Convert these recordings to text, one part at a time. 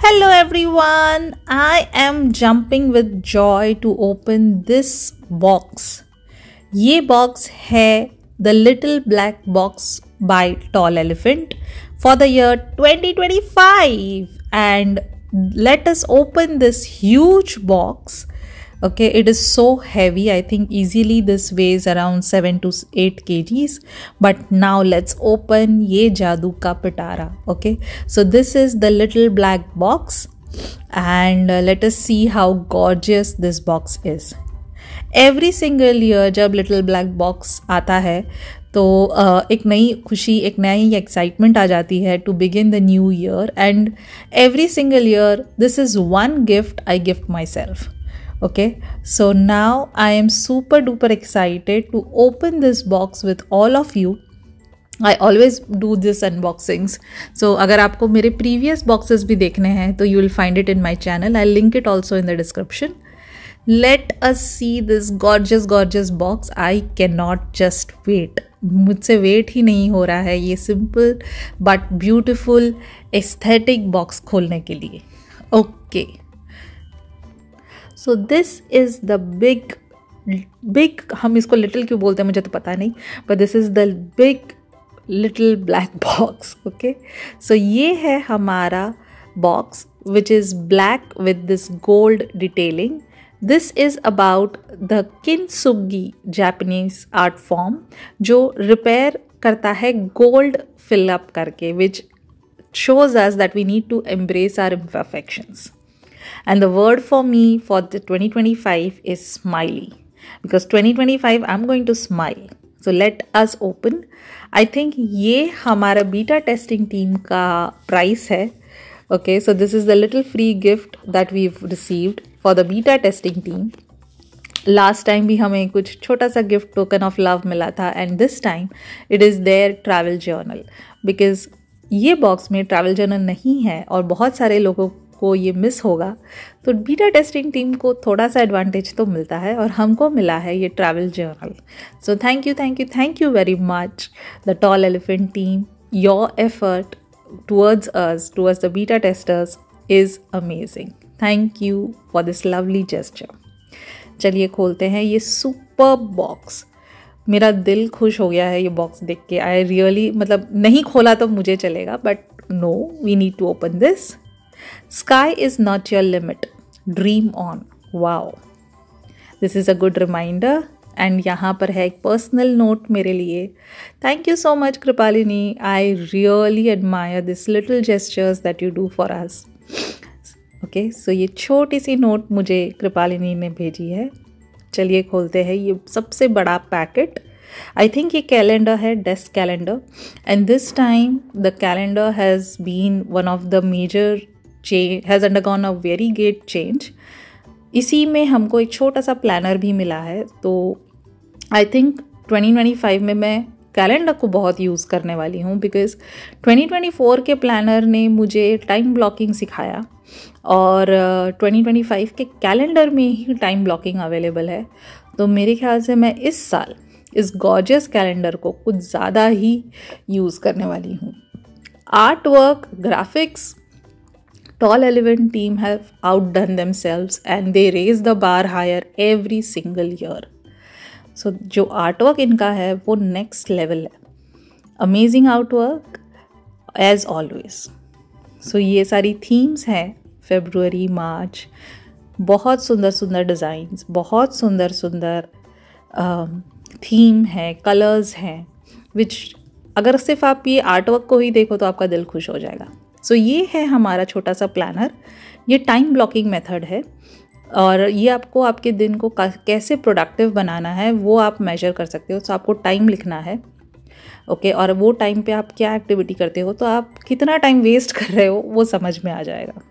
Hello everyone, I am jumping with joy to open this box. ये box है The Little Black Box by Tall Elephant for the year 2025 and let us open this huge box. Okay, it is so heavy. I think easily this weighs around 7 to 8 kgs. But now let's open ये जादू का पिटारा. Okay, so this is the little black box and let us see how gorgeous this box is. Every single year जब little black box आता है तो एक नई खुशी, एक नई एक्साइटमेंट आ जाती है to begin the new year and every single year this is one gift I gift myself. Okay, so now I am super duper excited to open this box with all of you. I always do this unboxings. So अगर आपको मेरे previous boxes भी देखने हैं तो you will find it in my channel. I'll link it also in the description. Let us see this gorgeous box. I cannot just wait. मुझसे wait ही नहीं हो रहा है ये simple but beautiful aesthetic box खोलने के लिए. Okay, so this is the big हम इसको लिटिल क्यों बोलते हैं मुझे तो पता नहीं, but this is the big little black box. Okay, so ये है हमारा box which is black with this gold detailing. This is about the kintsugi Japanese art form जो रिपेयर करता है गोल्ड फिलअप करके, विच shows us that we need to embrace our imperfections. And the word for me for the 2025 is smiley, because 2025 I'm going to smile. So let us open. I think ये हमारा beta testing team का price है. Okay, so this is the little free gift that we've received for the beta testing team. Last time भी हमें कुछ छोटा सा gift token of love मिला था and this time it is their travel journal, because ये box में travel journal नहीं है और बहुत सारे लोगों को ये मिस होगा, तो बीटा टेस्टिंग टीम को थोड़ा सा एडवांटेज तो मिलता है और हमको मिला है ये travel journal. So thank you very much the tall elephant team. Your effort towards us, towards the beta testers is amazing. Thank you for this lovely gesture. चलिए खोलते हैं ये सुपर बॉक्स. मेरा दिल खुश हो गया है ये बॉक्स देख के. आई रियली मतलब नहीं खोला तो मुझे चलेगा, but no, we need to open this. Sky is not your limit, dream on. Wow, this is a good reminder. And यहाँ पर है एक पर्सनल नोट मेरे लिए. Thank you so much Kripalini. I really admire this little gestures that you do for us. Okay, so ये छोटी सी note मुझे कृपालिनी ने भेजी है. चलिए खोलते हैं ये सबसे बड़ा पैकेट. आई थिंक ये कैलेंडर है, desk calendar, and this time the calendar has been one of the major has undergone a very great change. इसी में हमको एक छोटा सा प्लानर भी मिला है. तो आई थिंक 2025 में मैं कैलेंडर को बहुत यूज़ करने वाली हूँ, बिकॉज 2024 के प्लानर ने मुझे टाइम ब्लॉकिंग सिखाया और 2025 के कैलेंडर में ही टाइम ब्लॉकिंग अवेलेबल है. तो मेरे ख्याल से मैं इस साल इस गॉर्जियस कैलेंडर को कुछ ज़्यादा ही यूज़ करने वाली हूँ. Art work, graphics, Tall Elephant team have outdone themselves and they raise the bar higher every single year. So जो आर्टवर्क इनका है वो नेक्स्ट लेवल है. Amazing artwork as always. So ये सारी थीम्स हैं फेब्रुअरी मार्च. बहुत सुंदर डिज़ाइंस, बहुत सुंदर थीम है, कलर्स हैं, विच अगर सिर्फ आप ये आर्टवर्क को ही देखो तो आपका दिल खुश हो जाएगा. सो ये है हमारा छोटा सा प्लानर. ये टाइम ब्लॉकिंग मेथड है और ये आपको आपके दिन को कैसे प्रोडक्टिव बनाना है वो आप मेजर कर सकते हो. सो आपको टाइम लिखना है. ओके, और वो टाइम पे आप क्या एक्टिविटी करते हो, तो आप कितना टाइम वेस्ट कर रहे हो वो समझ में आ जाएगा.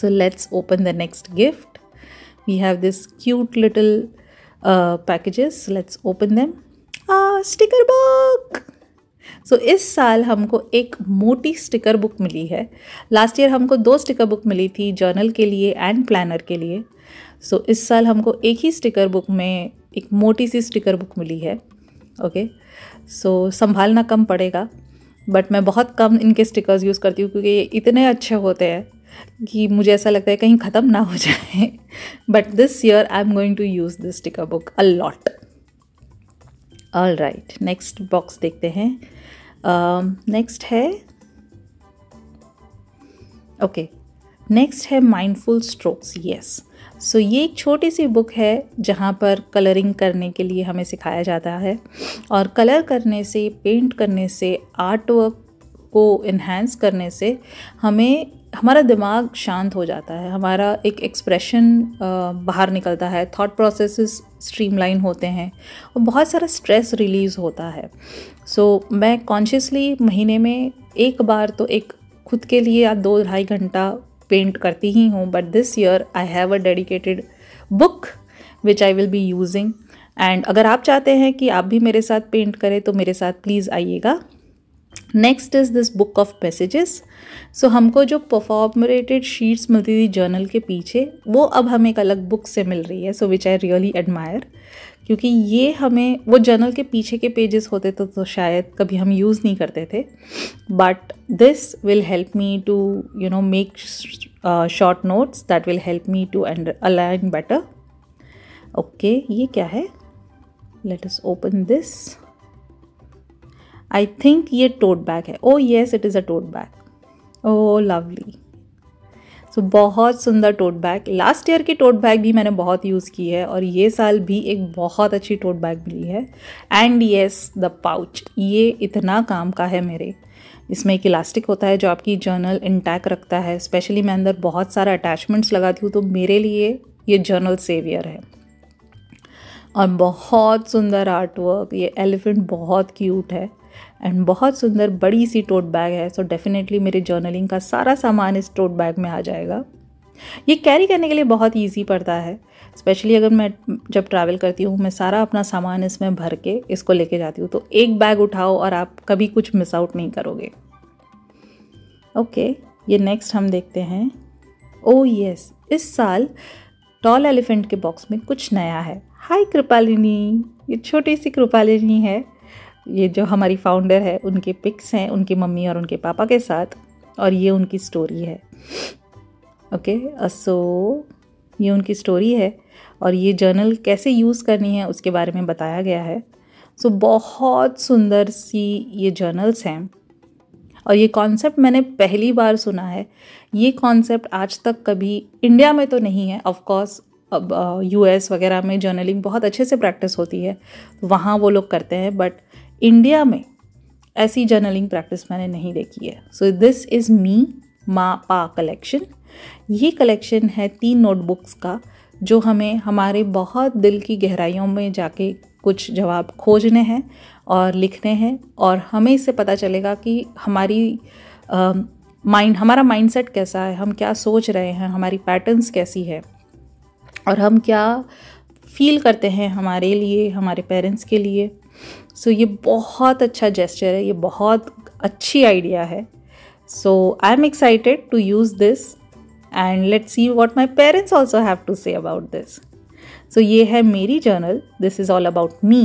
So let's open the next gift. We have this cute little packages. Let's open them. Sticker book. So इस साल हमको एक मोटी स्टिकर बुक मिली है. लास्ट ईयर हमको 2 स्टिकर बुक मिली थी, जर्नल के लिए एंड प्लानर के लिए. सो इस साल हमको एक ही स्टिकर बुक में एक मोटी सी स्टिकर बुक मिली है. ओके, सो संभालना कम पड़ेगा, बट मैं बहुत कम इनके स्टिकर्स यूज़ करती हूँ क्योंकि ये इतने अच्छे होते हैं कि मुझे ऐसा लगता है कहीं ख़त्म ना हो जाए, but this year I am going to use this sticker book a lot. All right, next box देखते हैं। नेक्स्ट है, ओके, नेक्स्ट है माइंडफुल स्ट्रोक्स। यस, सो ये एक छोटी सी बुक है जहाँ पर कलरिंग करने के लिए हमें सिखाया जाता है, और कलर करने से, पेंट करने से, आर्ट वर्क को इन्हेंस करने से हमारा दिमाग शांत हो जाता है, हमारा एक एक्सप्रेशन बाहर निकलता है, थॉट प्रोसेसेस स्ट्रीमलाइन होते हैं और बहुत सारा स्ट्रेस रिलीज़ होता है। सो मैं कॉन्शियसली महीने में एक बार तो एक खुद के लिए या 2-2.5 घंटा पेंट करती ही हूँ, but this year I have a dedicated book which I will be using. And अगर आप चाहते हैं कि आप भी मेरे साथ पेंट करें तो मेरे साथ प्लीज़ आइएगा। Next is this book of messages. So हमको जो परफॉर्मेटेड शीट्स मिलती थी जर्नल के पीछे, वो अब हमें एक अलग बुक से मिल रही है, सो विच आई रियली एडमायर, क्योंकि ये हमें, वो जर्नल के पीछे के पेजेस होते तो शायद कभी हम यूज़ नहीं करते थे, but this will help me to make short notes that will help me to align better. Okay, ये क्या है? Let us open this. I think ये टोट बैग है। Oh yes, it is a tote bag. Oh lovely. So बहुत सुंदर tote bag. Last year की tote bag भी मैंने बहुत यूज़ की है, और ये साल भी एक बहुत अच्छी टोट बैग मिली है। एंड येस, द पाउच, ये इतना काम का है मेरे। इसमें एक इलास्टिक होता है जो आपकी जर्नल इंटैक्ट रखता है। स्पेशली मैं अंदर बहुत सारा अटैचमेंट्स लगाती हूँ, तो मेरे लिए ये जर्नल सेवियर है। और बहुत सुंदर आर्ट वर्क, ये एलिफेंट बहुत क्यूट है एंड बहुत सुंदर बड़ी सी टोट बैग है। सो डेफिनेटली मेरे जर्नलिंग का सारा सामान इस टोट बैग में आ जाएगा। ये कैरी करने के लिए बहुत ईजी पड़ता है, स्पेशली अगर मैं जब ट्रैवल करती हूँ, मैं सारा अपना सामान इसमें भर के इसको लेके जाती हूँ, तो एक बैग उठाओ और आप कभी कुछ मिस आउट नहीं करोगे। ओके, ये नेक्स्ट हम देखते हैं। ओह यस, इस साल टॉल एलिफेंट के बॉक्स में कुछ नया है। हाय कृपालिनी, ये छोटी सी कृपालिनी है। ये जो हमारी फाउंडर है, उनके पिक्स हैं उनकी मम्मी और उनके पापा के साथ, और ये उनकी स्टोरी है। ओके, सो ये उनकी स्टोरी है, और ये जर्नल कैसे यूज़ करनी है उसके बारे में बताया गया है। सो बहुत सुंदर सी ये जर्नल्स हैं, और ये कॉन्सेप्ट मैंने पहली बार सुना है। ये कॉन्सेप्ट आज तक कभी इंडिया में तो नहीं है, ऑफ कोर्स अब यूएस वगैरह में जर्नलिंग बहुत अच्छे से प्रैक्टिस होती है, वहाँ वो लोग करते हैं, बट इंडिया में ऐसी जर्नलिंग प्रैक्टिस मैंने नहीं देखी है। सो दिस इज़ मी माँ पा कलेक्शन। ये कलेक्शन है 3 नोटबुक्स का, जो हमें हमारे बहुत दिल की गहराइयों में जाके कुछ जवाब खोजने हैं और लिखने हैं, और हमें इससे पता चलेगा कि हमारा माइंडसेट कैसा है, हम क्या सोच रहे हैं, हमारी पैटर्न्स कैसी है, और हम क्या फील करते हैं हमारे लिए, हमारे पेरेंट्स के लिए। सो ये बहुत अच्छा जेस्चर है, ये बहुत अच्छी आइडिया है। So I am excited to use this, and let's see what my parents also have to say about this. So ये है मेरी journal, this is all about me,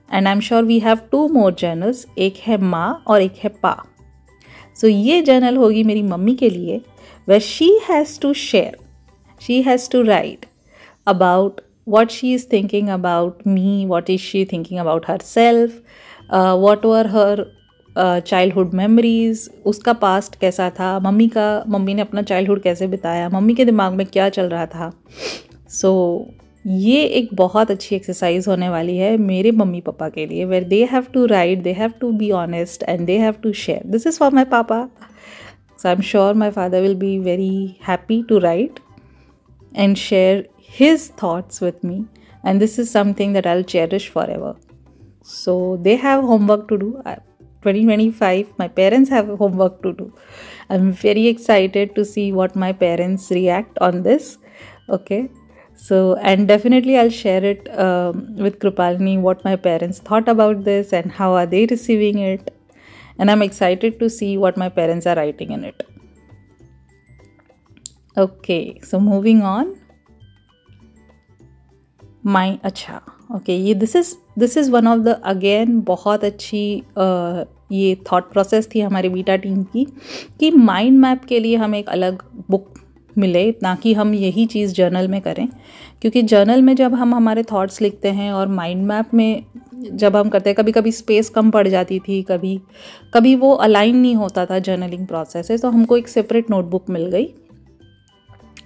and I am sure we have 2 more journals, एक है माँ और एक है पा। सो ये जर्नल होगी मेरी मम्मी के लिए, where she has to share, she has to write about what she is thinking about me, what is she thinking about herself, what were her childhood memories, उसका past कैसा था, मम्मी ने अपना childhood कैसे बिताया, mummy के दिमाग में क्या चल रहा था। So ये एक बहुत अच्छी एक्सरसाइज होने वाली है मेरे मम्मी पापा के लिए, where they have to write, they have to be honest, and they have to share. This is for my papa. So I'm sure my father will be very happy to write and share his thoughts with me, and this is something that I'll cherish forever. So they have homework to do. 2025, my parents have homework to do. I'm very excited to see what my parents react on this. Okay, so and definitely I'll share it with Krupalini, what my parents thought about this and how are they receiving it, and I'm excited to see what my parents are writing in it. Okay, so moving on. Okay, ये this is one of the again बहुत अच्छी ये thought process थी हमारी beta team की कि mind map के लिए हमें एक अलग बुक मिले, ताकि हम यही चीज़ जर्नल में करें। क्योंकि जर्नल में जब हम हमारे थॉट्स लिखते हैं और माइंड मैप में जब हम करते हैं, कभी कभी स्पेस कम पड़ जाती थी, कभी कभी वो अलाइन नहीं होता था जर्नलिंग प्रोसेस से, तो हमको एक सेपरेट नोटबुक मिल गई।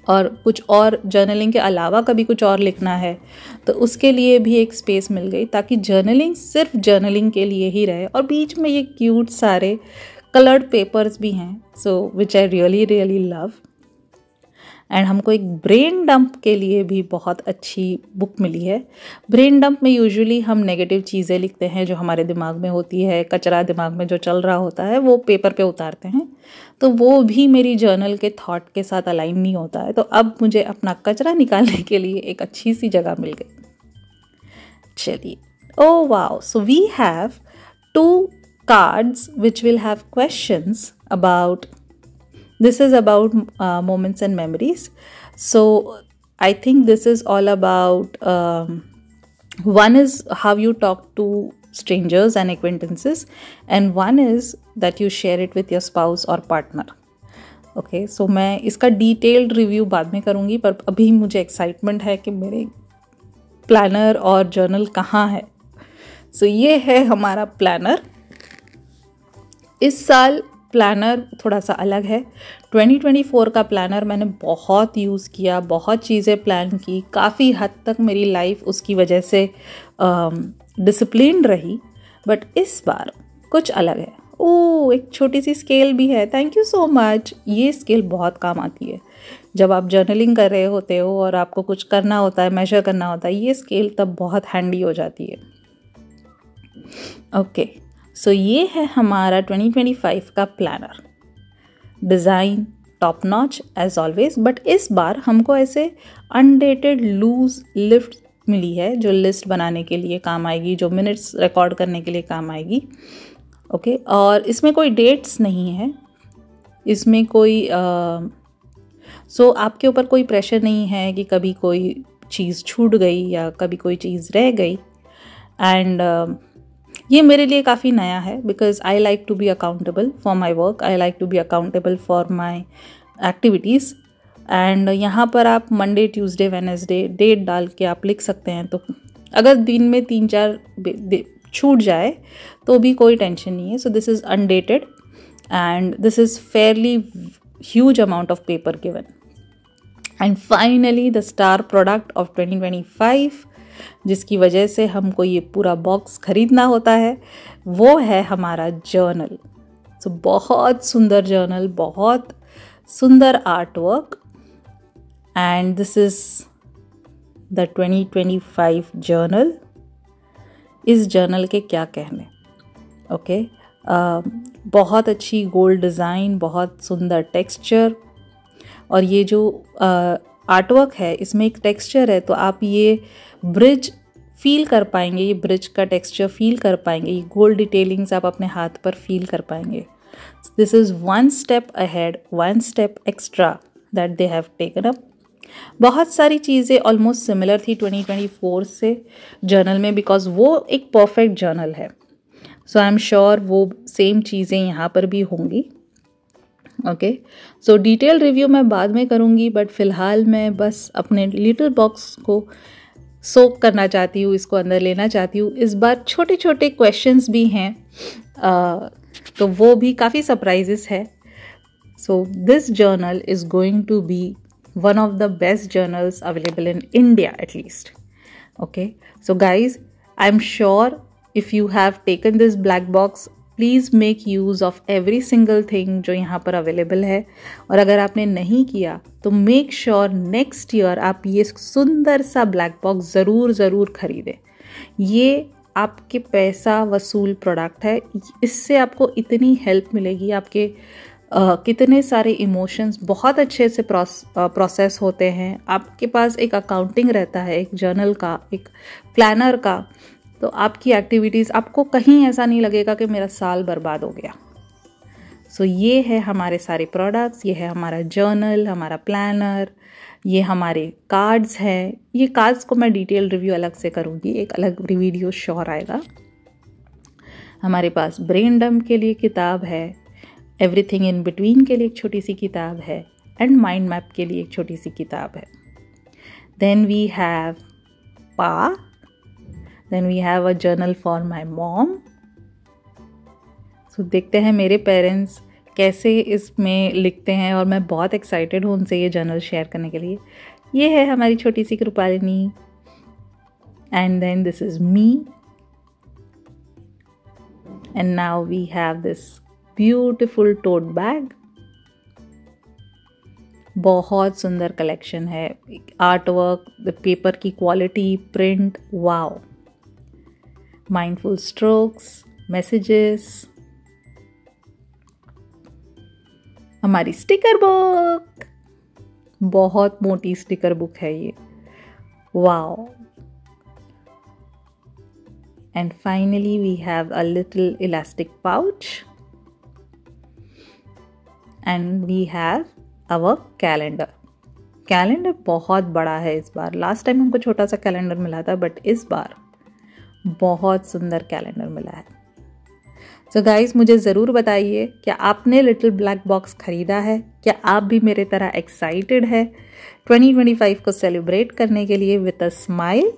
और कुछ और जर्नलिंग के अलावा कभी कुछ और लिखना है तो उसके लिए भी एक स्पेस मिल गई, ताकि जर्नलिंग सिर्फ जर्नलिंग के लिए ही रहे। और बीच में ये क्यूट सारे कलर्ड पेपर्स भी हैं, so which I really really love. And हमको एक ब्रेन डंप के लिए भी बहुत अच्छी बुक मिली है। ब्रेन डंप में यूजुअली हम नेगेटिव चीज़ें लिखते हैं जो हमारे दिमाग में होती है, कचरा दिमाग में जो चल रहा होता है वो पेपर पे उतारते हैं, तो वो भी मेरी जर्नल के थॉट के साथ अलाइन नहीं होता है। तो अब मुझे अपना कचरा निकालने के लिए एक अच्छी सी जगह मिल गई। चलिए, oh wow, so we have 2 cards which will have questions about. This is about moments and memories. So I think this is all about one is how you talk to strangers and acquaintances, and one is that you share it with your spouse or partner. Okay, so मैं इसका detailed review बाद में करूँगी, पर अभी मुझे excitement है कि मेरे प्लानर और जर्नल कहाँ है। सो ये है हमारा प्लानर। इस साल प्लानर थोड़ा सा अलग है। 2024 का प्लानर मैंने बहुत यूज़ किया, बहुत चीज़ें प्लान की, काफ़ी हद तक मेरी लाइफ उसकी वजह से डिसिप्लिन रही। बट इस बार कुछ अलग है। ओह, एक छोटी सी स्केल भी है, थैंक यू सो मच। ये स्केल बहुत काम आती है जब आप जर्नलिंग कर रहे होते हो और आपको कुछ करना होता है, मेजर करना होता है, ये स्केल तब बहुत हैंडी हो जाती है। ओके, सो ये है हमारा 2025 का planner. Design top notch as always, but इस बार हमको ऐसे अनडेटेड लूज लिस्ट मिली है जो लिस्ट बनाने के लिए काम आएगी, जो मिनट्स रिकॉर्ड करने के लिए काम आएगी। ओके, और इसमें कोई डेट्स नहीं है, इसमें कोई सो आपके ऊपर कोई प्रेशर नहीं है कि कभी कोई चीज़ छूट गई या कभी कोई चीज़ रह गई। एंड ये मेरे लिए काफ़ी नया है, because I like to be accountable for my work, I like to be accountable for my activities. And यहाँ पर आप मंडे, ट्यूसडे, वेडनेसडे डेट डाल के आप लिख सकते हैं। तो अगर दिन में 3-4 छूट जाए तो भी कोई टेंशन नहीं है। So this is undated and this is Fairlie huge amount of paper given. And finally the star product of 2025, जिसकी वजह से हमको ये पूरा बॉक्स खरीदना होता है, वो है हमारा जर्नल। सो बहुत सुंदर जर्नल, बहुत सुंदर art work, and this is the 2025 journal. इस जर्नल के क्या कहने। ओके, बहुत अच्छी गोल्ड डिज़ाइन, बहुत सुंदर टेक्सचर, और ये जो आर्टवर्क है इसमें एक टेक्सचर है, तो आप ये ब्रिज फील कर पाएंगे, ये ब्रिज का टेक्सचर फील कर पाएंगे, ये गोल्ड डिटेलिंग्स आप अपने हाथ पर फील कर पाएंगे। This is one step ahead, one step extra that they have taken up. बहुत सारी चीज़ें ऑलमोस्ट सिमिलर थी 2024 से जर्नल में, बिकॉज वो एक परफेक्ट जर्नल है। सो आई एम श्योर वो सेम चीज़ें यहाँ पर भी होंगी। ओके, सो डिटेल रिव्यू मैं बाद में करूँगी, बट फ़िलहाल मैं बस अपने लिटिल बॉक्स को सोक करना चाहती हूँ, इसको अंदर लेना चाहती हूँ। इस बार छोटे छोटे क्वेश्चंस भी हैं, तो वो भी काफ़ी सरप्राइजेस है। So this journal is going to be one of the best journals available in India at least. Okay, so guys, I'm sure if you have taken this black box, please make use of every single thing जो यहाँ पर available है। और अगर आपने नहीं किया तो make sure next year आप ये सुंदर सा black box ज़रूर खरीदें। ये आपके पैसा वसूल प्रोडक्ट है, इससे आपको इतनी हेल्प मिलेगी, आपके कितने सारे इमोशंस बहुत अच्छे से प्रोसेस होते हैं। आपके पास एक अकाउंटिंग रहता है, एक जर्नल का, एक प्लानर का, तो आपकी एक्टिविटीज़, आपको कहीं ऐसा नहीं लगेगा कि मेरा साल बर्बाद हो गया। सो ये है हमारे सारे प्रोडक्ट्स, ये है हमारा जर्नल, हमारा प्लानर, ये हमारे कार्ड्स हैं। ये कार्ड्स को मैं डिटेल रिव्यू अलग से करूँगी, एक अलग वीडियो श्योर आएगा। हमारे पास ब्रेन डंप के लिए किताब है, एवरीथिंग इन बिटवीन के लिए एक छोटी सी किताब है, एंड माइंड मैप के लिए एक छोटी सी किताब है. Then we have pa, then we have a journal for my mom. So देखते हैं मेरे पेरेंट्स कैसे इसमें लिखते हैं, और मैं बहुत एक्साइटेड हूँ उनसे ये जर्नल शेयर करने के लिए. ये है हमारी छोटी सी Kripalini. And then this is me. And now we have this beautiful tote bag. बहुत सुंदर कलेक्शन है. आर्ट वर्क, पेपर की quality, print, wow. Mindful strokes, messages. हमारी स्टिकर बुक, बहुत मोटी स्टिकर बुक है ये. Wow. And finally we have a little elastic pouch. And we have our calendar. Calendar बहुत बड़ा है इस बार. लास्ट टाइम हमको छोटा सा कैलेंडर मिला था, बट इस बार बहुत सुंदर कैलेंडर मिला है. सो गाइस, मुझे ज़रूर बताइए क्या आपने लिटिल ब्लैक बॉक्स खरीदा है? क्या आप भी मेरे तरह एक्साइटेड है 2025 को सेलिब्रेट करने के लिए विद अ स्माइल?